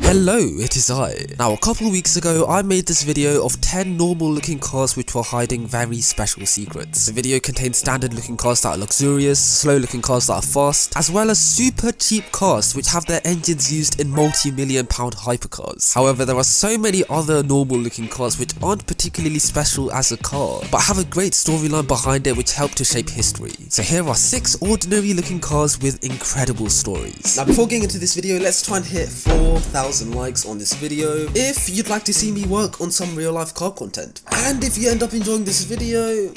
Hello, it is I. Now a couple weeks ago I made this video of 10 normal looking cars which were hiding very special secrets. The video contains standard looking cars that are luxurious, slow looking cars that are fast, as well as super cheap cars which have their engines used in multi-million pound hypercars. However, there are so many other normal looking cars which aren't particularly special as a car, but have a great storyline behind it which help to shape history. So here are 6 ordinary looking cars with incredible stories. Now before getting into this video, let's try and hit 4,000 likes on this video if you'd like to see me work on some real life car content. And if you end up enjoying this video,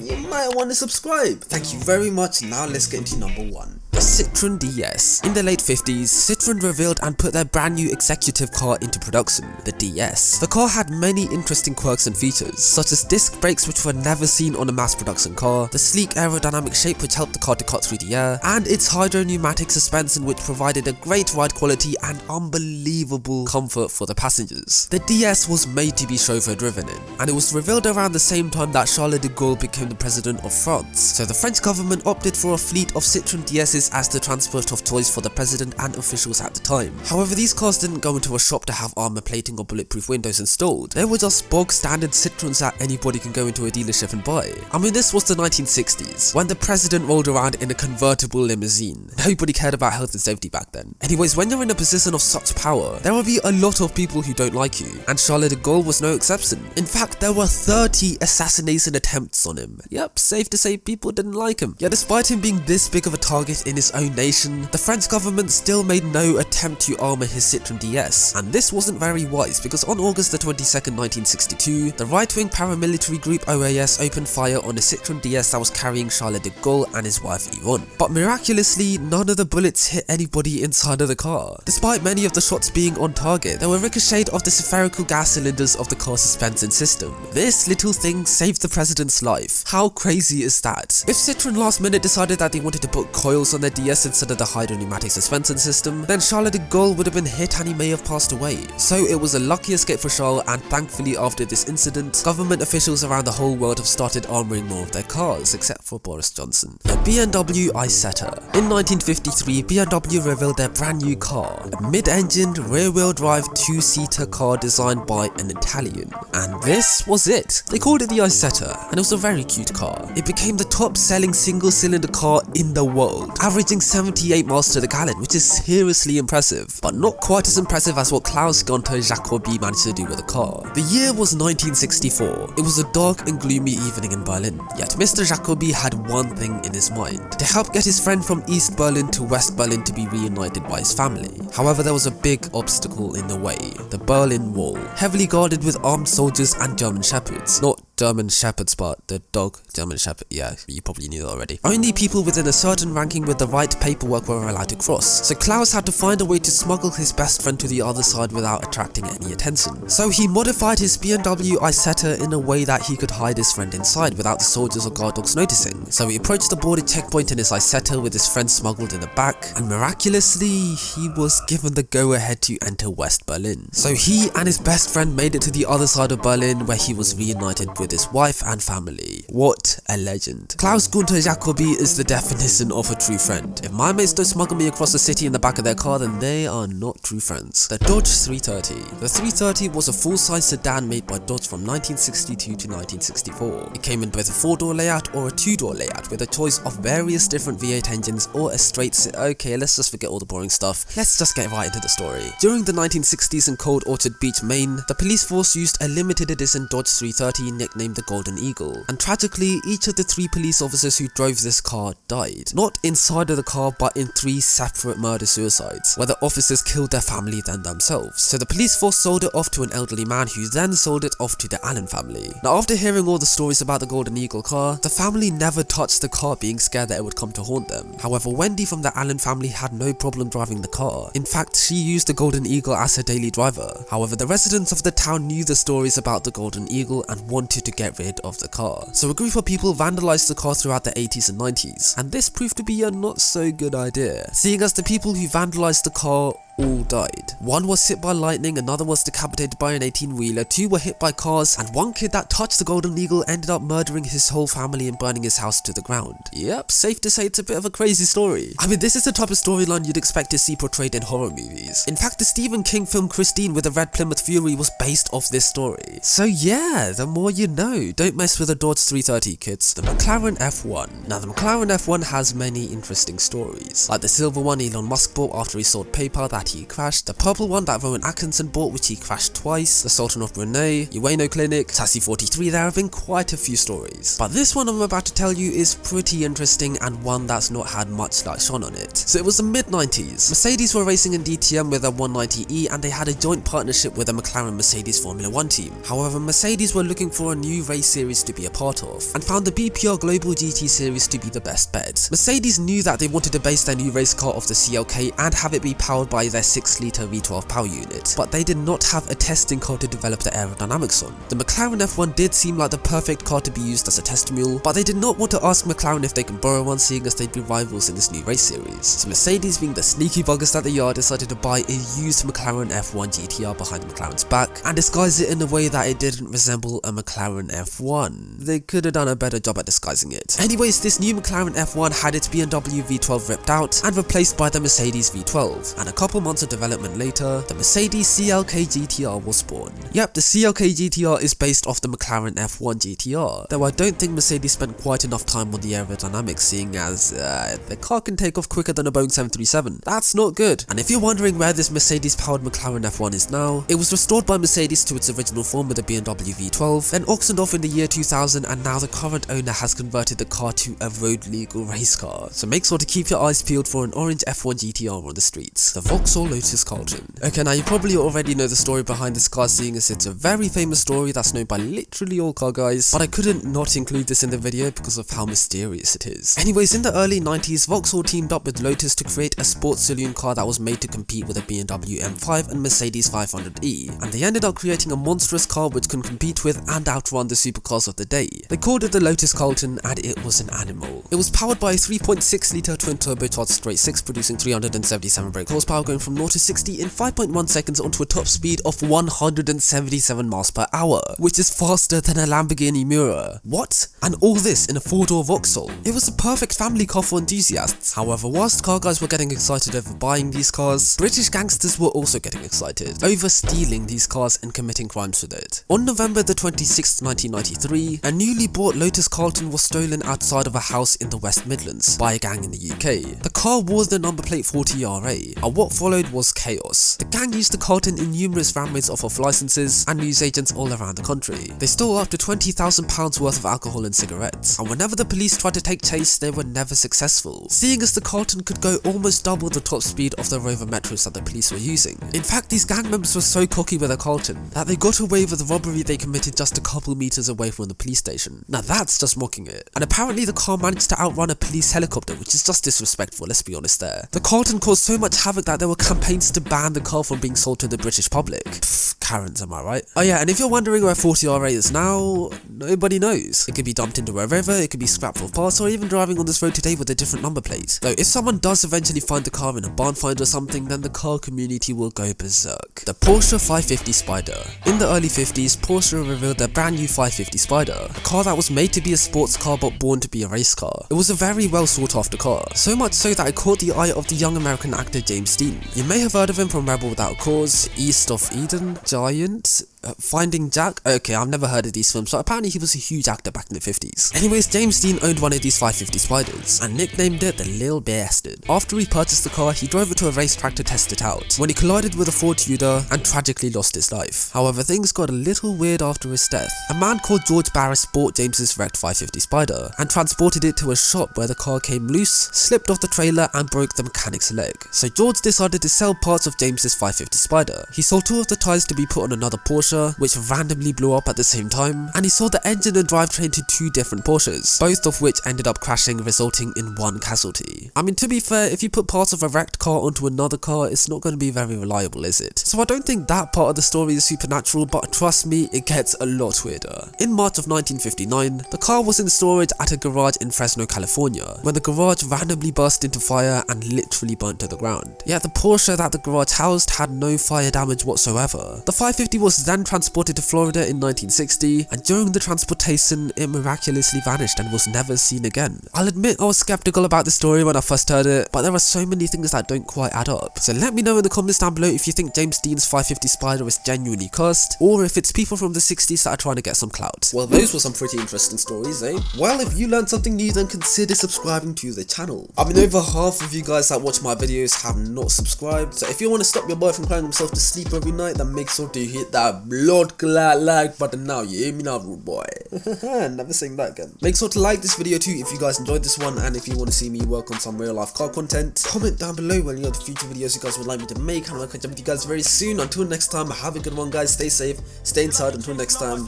you might want to subscribe. Thank you very much. Now let's get into number 1. The Citroen DS. In the late 50s, Citroen revealed and put their brand new executive car into production, the DS. The car had many interesting quirks and features, such as disc brakes which were never seen on a mass production car, the sleek aerodynamic shape which helped the car to cut through the air, and its hydro-pneumatic suspension which provided a great ride quality and unbelievable comfort for the passengers. The DS was made to be chauffeur driven in, and it was revealed around the same time that Charles de Gaulle became the president of France. So the French government opted for a fleet of Citroen DS's as the transport of choice for the president and officials at the time. However, these cars didn't go into a shop to have armor plating or bulletproof windows installed. They were just bog standard Citroens that anybody can go into a dealership and buy. I mean, this was the 1960s, when the president rolled around in a convertible limousine. Nobody cared about health and safety back then. Anyways, when you're in a position of such power, there will be a lot of people who don't like you, and Charles de Gaulle was no exception. In fact, there were 30 assassination attempts on him. Yep, safe to say people didn't like him. Yet despite him being this big of a target in his own nation, the French government still made no attempt to armor his Citroen DS, and this wasn't very wise because on August the 22nd, 1962, the right-wing paramilitary group OAS opened fire on a Citroen DS that was carrying Charles de Gaulle and his wife Yuwan. But miraculously, none of the bullets hit anybody inside of the car. Despite many of the shots being on target, they were ricocheted off the spherical gas cylinders of the car's suspension system. This little thing saved the president's life. How crazy is that? If Citroen last minute decided that they wanted to put coils on their DS instead of the hydro-pneumatic suspension system, then Charles de Gaulle would have been hit and he may have passed away. So it was a lucky escape for Charles, and thankfully after this incident, government officials around the whole world have started armoring more of their cars, except for Boris Johnson. The BMW Isetta. In 1953, BMW revealed their brand new car, a mid-engined, rear-wheel drive 2-seater car designed by an Italian. And this was it. They called it the Isetta, and it was a very cute car. It became the top-selling single-cylinder car in the world, averaging 78 miles to the gallon, which is seriously impressive, but not quite as impressive as what Klaus Gunther Jacobi managed to do with the car. The year was 1964. It was a dark and gloomy evening in Berlin, yet Mr. Jacobi had one thing in his mind: to help get his friend from East Berlin to West Berlin to be reunited by his family. However, there was a big obstacle in the way: the Berlin Wall, heavily guarded with armed soldiers and German shepherds. Not German shepherds, but the dog German shepherd. Yeah, you probably knew that already. Only people within a certain ranking with the right paperwork were allowed to cross, so Klaus had to find a way to smuggle his best friend to the other side without attracting any attention. So he modified his BMW Isetta in a way that he could hide his friend inside without the soldiers or guard dogs noticing. So he approached the border checkpoint in his Isetta with his friend smuggled in the back, and miraculously, he was given the go-ahead to enter West Berlin. So he and his best friend made it to the other side of Berlin, where he was reunited with his wife and family. What a legend. Klaus Gunther Jacobi is the definition of a true friend. If my mates don't smuggle me across the city in the back of their car, then they are not true friends. The Dodge 330. The 330 was a full-size sedan made by Dodge from 1962 to 1964. It came in both a 4-door layout or a 2-door layout with a choice of various different V8 engines or a straight Okay, let's just forget all the boring stuff. Let's just get right into the story. During the 1960s in Cold Orchard Beach, Maine, the police force used a limited edition Dodge 330 nicknamed the Golden Eagle, and tragically each of the 3 police officers who drove this car died. Not inside of the car, but in 3 separate murder-suicides, where the officers killed their family then themselves. So the police force sold it off to an elderly man who then sold it off to the Allen family. Now after hearing all the stories about the Golden Eagle car, the family never touched the car, being scared that it would come to haunt them. However, Wendy from the Allen family had no problem driving the car. In fact, she used the Golden Eagle as her daily driver. However, the residents of the town knew the stories about the Golden Eagle and wanted to get rid of the car. So a group of people vandalized the car throughout the 80s and 90s, and this proved to be a not so good idea, seeing as the people who vandalized the car all died. One was hit by lightning, another was decapitated by an 18-wheeler, 2 were hit by cars, and 1 kid that touched the Golden Eagle ended up murdering his whole family and burning his house to the ground. Yep, safe to say it's a bit of a crazy story. I mean, this is the type of storyline you'd expect to see portrayed in horror movies. In fact, the Stephen King film Christine with the Red Plymouth Fury was based off this story. So yeah, the more you know. Don't mess with a Dodge 330, kids. The McLaren F1. Now, the McLaren F1 has many interesting stories, like the silver one Elon Musk bought after he sold PayPal that he crashed, the purple one that Rowan Atkinson bought which he crashed twice, the Sultan of Brunei, Yuwan Clinic, Tassie 43. There have been quite a few stories, but this one I'm about to tell you is pretty interesting and one that's not had much light shone on it. So it was the mid-90s. Mercedes were racing in DTM with a 190E and they had a joint partnership with the McLaren Mercedes Formula 1 team. However, Mercedes were looking for a new race series to be a part of and found the BPR Global GT series to be the best bet. Mercedes knew that they wanted to base their new race car off the CLK and have it be powered by their 6-litre V12 power unit, but they did not have a testing car to develop the aerodynamics on. The McLaren F1 did seem like the perfect car to be used as a test mule, but they did not want to ask McLaren if they can borrow one, seeing as they'd be rivals in this new race series. So Mercedes, being the sneaky buggers that they are, decided to buy a used McLaren F1 GTR behind McLaren's back and disguise it in a way that it didn't resemble a McLaren F1. They could have done a better job at disguising it. Anyways, this new McLaren F1 had its BMW V12 ripped out and replaced by the Mercedes V12, and a couple months of development later, the Mercedes CLK GTR was born. Yep, the CLK GTR is based off the McLaren F1 GTR, though I don't think Mercedes spent quite enough time on the aerodynamics, seeing as the car can take off quicker than a Boeing 737. That's not good. And if you're wondering where this Mercedes powered McLaren F1 is now, it was restored by Mercedes to its original form with the BMW V12, then auctioned off in the year 2000, and now the current owner has converted the car to a road legal race car. So make sure to keep your eyes peeled for an orange F1 GTR on the streets. The Vauxhall Lotus Carlton. Okay, now you probably already know the story behind this car, seeing as it's a very famous story that's known by literally all car guys, but I couldn't not include this in the video because of how mysterious it is. Anyways, in the early 90s, Vauxhall teamed up with Lotus to create a sports saloon car that was made to compete with a BMW M5 and Mercedes 500e, and they ended up creating a monstrous car which can compete with and outrun the supercars of the day. They called it the Lotus Carlton, and it was an animal. It was powered by a 3.6-litre twin turbocharged straight 6, producing 377 brake horsepower, going from 0 to 60 in 5.1 seconds onto a top speed of 177 miles per hour, which is faster than a Lamborghini Miura. What? And all this in a 4-door Vauxhall. It was the perfect family car for enthusiasts. However, whilst car guys were getting excited over buying these cars, British gangsters were also getting excited over stealing these cars and committing crimes with it. On November the 26th, 1993, a newly bought Lotus Carlton was stolen outside of a house in the West Midlands by a gang in the UK. The car wore the number plate 40RA, and what followed was chaos. The gang used the Carlton in numerous ram raids off licenses and newsagents all around the country. They stole up to £20,000 worth of alcohol and cigarettes, and whenever the police tried to take chase, they were never successful, seeing as the Carlton could go almost double the top speed of the Rover Metros that the police were using. In fact, these gang members were so cocky with their Carlton that they got away with the robbery they committed just a couple meters away from the police station. Now that's just mocking it. And apparently the car managed to outrun a police helicopter, which is just disrespectful, let's be honest there. The Carlton caused so much havoc that there were campaigns to ban the car from being sold to the British public. Pfft, Karens, am I right? Oh yeah, and if you're wondering where 40RA is now, nobody knows. It could be dumped into a river, it could be scrapped for parts, or even driving on this road today with a different number plate. Though if someone does eventually find the car in a barn find or something, then the car community will go berserk. The Porsche 550 Spyder. In the early 50s, Porsche revealed their brand new 550 Spyder, a car that was made to be a sports car but born to be a race car. It was a very well sought after car, so much so that it caught the eye of the young American actor James Dean. You may have heard of him from Rebel Without a Cause, East of Eden, Giant, Finding Jack. Okay, I've never heard of these films, but apparently he was a huge actor back in the 50s. Anyways, James Dean owned one of these 550 Spyders and nicknamed it the Lil Bastard. After he purchased the car, he drove it to a racetrack to test it out, when he collided with a Ford Tudor and tragically lost his life. However, things got a little weird after his death. A man called George Barris bought James's wrecked 550 Spyder and transported it to a shop where the car came loose, slipped off the trailer and broke the mechanic's leg. So George decided to sell parts of James's 550 Spyder. He sold 2 of the tyres to be put on another Porsche, which randomly blew up at the same time, and he sold the engine and drivetrain to 2 different Porsches, both of which ended up crashing, resulting in 1 casualty. I mean, to be fair, if you put parts of a wrecked car onto another car, it's not going to be very reliable, is it? So I don't think that part of the story is supernatural, but trust me, it gets a lot weirder. In March of 1959, the car was in storage at a garage in Fresno, California, when the garage randomly burst into fire and literally burnt to the ground. Yet the Porsche that the garage housed had no fire damage whatsoever. The 550 was then transported to Florida in 1960, and during the transportation, it miraculously vanished and was never seen again. I'll admit I was skeptical about the story when I first heard it, but there are so many things that don't quite add up. So let me know in the comments down below if you think James Dean's 550 Spyder is genuinely cursed, or if it's people from the 60s that are trying to get some clout. Well, those were some pretty interesting stories, eh? Well, if you learned something new, then consider subscribing to the channel. I mean, over half of you guys that watch my videos have not subscribed, so if you want to stop your boy from crying himself to sleep every night, then make sure to hit that blood clot like button now. You hear me now, rude boy? Never saying that again. Make sure to like this video too if you guys enjoyed this one, and if you want to see me work on some real life car content, comment down below any other future videos you guys would like me to make, and I'll catch up with you guys very soon. Until next time, have a good one, guys. Stay safe, stay inside. Until next time,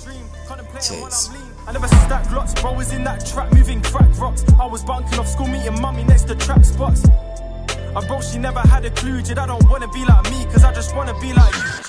cheers. I never stacked lots, bro was in that trap moving crack rocks. I was bunking off school meeting mummy next to trap spots. And bro, she never had a clue, Jid, I don't wanna be like me, cause I just wanna be like you.